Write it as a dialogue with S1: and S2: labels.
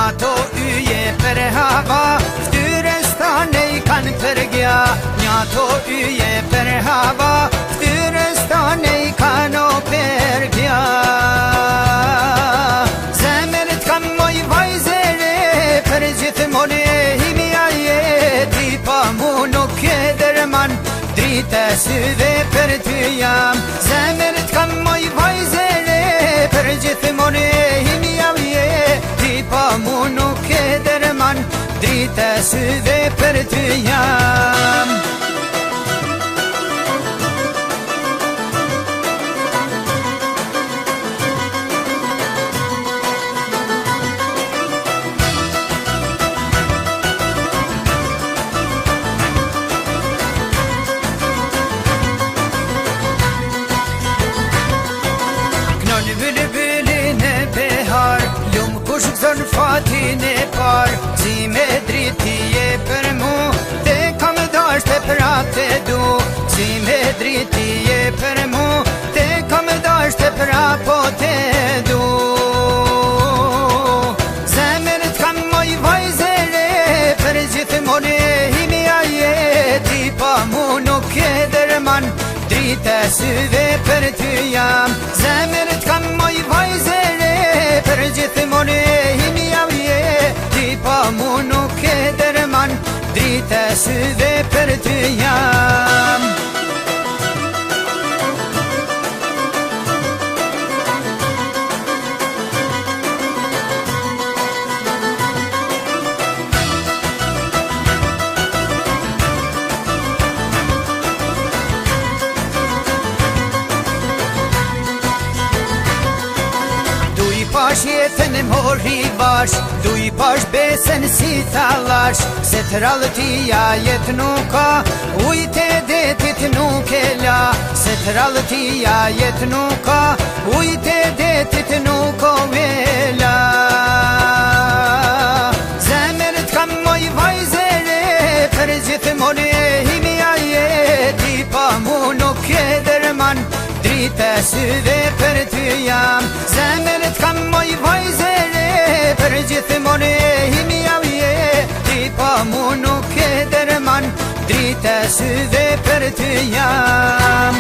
S1: Njato yje për hava, ftyrës tane I kanë përgja. Njato yje për hava, ftyrës tane I kanë përgja. Zemërit kam moj vajzere, për gjithmonë himja jeti, pa mu nuk e dërman, drite syve për ty jam. Zemërit kam moj vajzere, për gjithmonë himja jeti, pa mu nuk e dërman, drite syve për ty jam. Kush gëzën fatin e par, si me driti e për mu, te kam dasht e prat e du. Si me driti e për mu, te kam dasht e prat po te du. Zemërit kam moj vajzere, për gjithmonë himja jeti, pa mu nuk e dërman, drite syve për ty jam. Zemërit kam moj vajzere, për gjithmonë himja jeti, pa mu nuk e dërman, drite syve për ty jam. Pash jetën e mori bash, du I pash besën si talash, se të rallëtia jetë nuk ka, ujtë e detit nuk e la. Se të rallëtia jetë nuk ka, ujtë e detit nuk e la. Zemërit kam moj vajzere, për gjithmonë himja jeti, pa mu nuk e dërman, drite syve për ty jam. Zemërit kam moj vajzere, për gjithmonë himja jeti, pa mu nuk e dërman, drite syve për ty jam.